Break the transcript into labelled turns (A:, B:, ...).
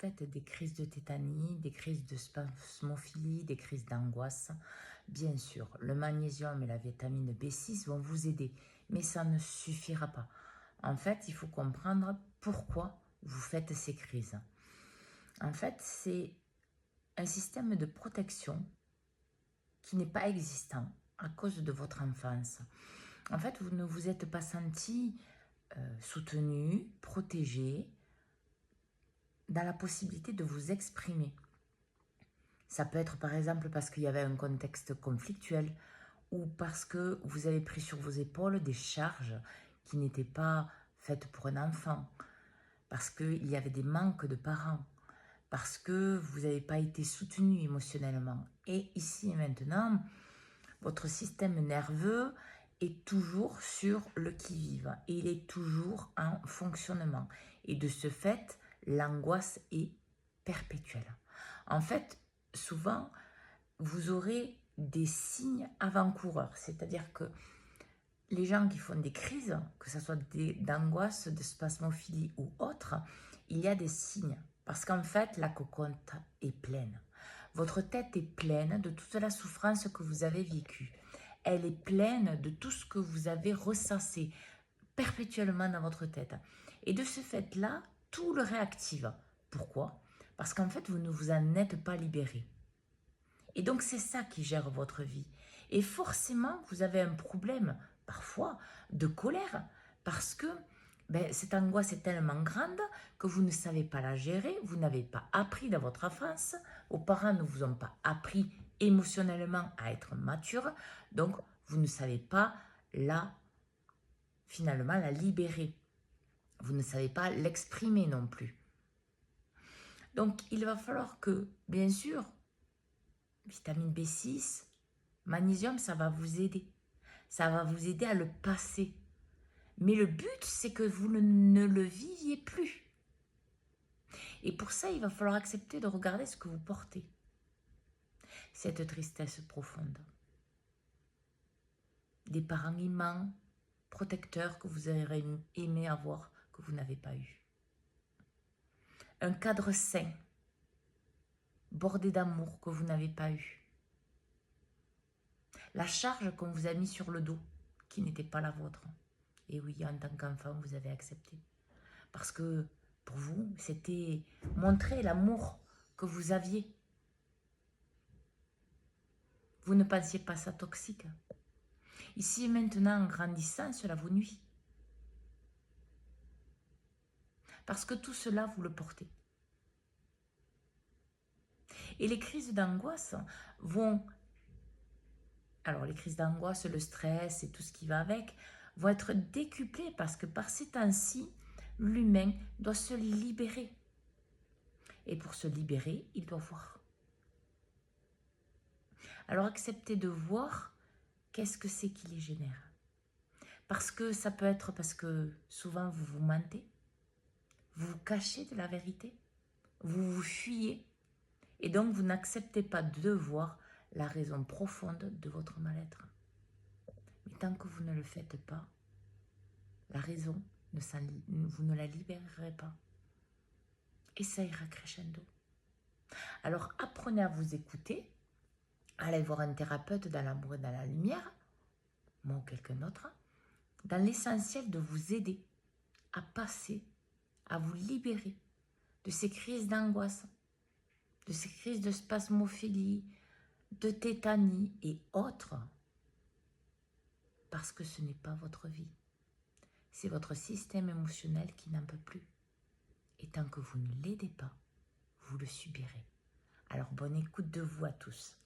A: faites des crises de tétanie, des crises de spasmophilie, des crises d'angoisse, bien sûr, le magnésium et la vitamine B6 vont vous aider, mais ça ne suffira pas. En fait, il faut comprendre pourquoi vous faites ces crises. En fait, c'est un système de protection qui n'est pas existant à cause de votre enfance. En fait, vous ne vous êtes pas senti soutenu, protégé, dans la possibilité de vous exprimer. Ça peut être par exemple parce qu'il y avait un contexte conflictuel ou parce que vous avez pris sur vos épaules des charges qui n'étaient pas faites pour un enfant, parce qu'il y avait des manques de parents, parce que vous n'avez pas été soutenu émotionnellement. Et ici et maintenant, votre système nerveux est toujours sur le qui-vive. Il est toujours en fonctionnement. Et de ce fait, l'angoisse est perpétuelle. En fait, souvent, vous aurez des signes avant-coureurs. C'est-à-dire que les gens qui font des crises, que ce soit d'angoisse, de spasmophilie ou autre, il y a des signes. Parce qu'en fait, la cocotte est pleine. Votre tête est pleine de toute la souffrance que vous avez vécue. Elle est pleine de tout ce que vous avez ressassé perpétuellement dans votre tête. Et de ce fait-là, tout le réactive. Pourquoi? Parce qu'en fait, vous ne vous en êtes pas libéré. Et donc, c'est ça qui gère votre vie. Et forcément, vous avez un problème, parfois, de colère, parce que cette angoisse est tellement grande que vous ne savez pas la gérer, vous n'avez pas appris dans votre enfance, vos parents ne vous ont pas appris émotionnellement à être mature, donc vous ne savez pas finalement la libérer. Vous ne savez pas l'exprimer non plus. Donc, il va falloir que, bien sûr, vitamine B6, magnésium, ça va vous aider. Ça va vous aider à le passer. Mais le but, c'est que vous ne le viviez plus. Et pour ça, il va falloir accepter de regarder ce que vous portez. Cette tristesse profonde. Des parents aimants, protecteurs que vous auriez aimé avoir, que vous n'avez pas eu. Un cadre sain, bordé d'amour que vous n'avez pas eu. La charge qu'on vous a mis sur le dos, qui n'était pas la vôtre. Et oui, en tant qu'enfant, vous avez accepté. Parce que pour vous, c'était montrer l'amour que vous aviez. Vous ne pensiez pas ça toxique. Ici et maintenant, en grandissant, cela vous nuit. Parce que tout cela, vous le portez. Et les crises d'angoisse vont... Alors, les crises d'angoisse, le stress et tout ce qui va avec vont être décuplées parce que par ces temps-ci, l'humain doit se libérer. Et pour se libérer, il doit voir. Alors, acceptez de voir qu'est-ce que c'est qui les génère. Parce que ça peut être parce que souvent vous vous mentez, vous vous cachez de la vérité, vous vous fuyez et donc vous n'acceptez pas de voir la raison profonde de votre mal-être. Mais tant que vous ne le faites pas, la raison, vous ne la libérerez pas. Et ça ira crescendo. Alors apprenez à vous écouter, allez voir un thérapeute dans l'amour et dans la lumière, moi ou quelqu'un d'autre, dans l'essentiel de vous aider à passer, à vous libérer de ces crises d'angoisse, de ces crises de spasmophilie, de tétanie et autres, parce que ce n'est pas votre vie. C'est votre système émotionnel qui n'en peut plus. Et tant que vous ne l'aidez pas, vous le subirez. Alors bonne écoute de vous à tous.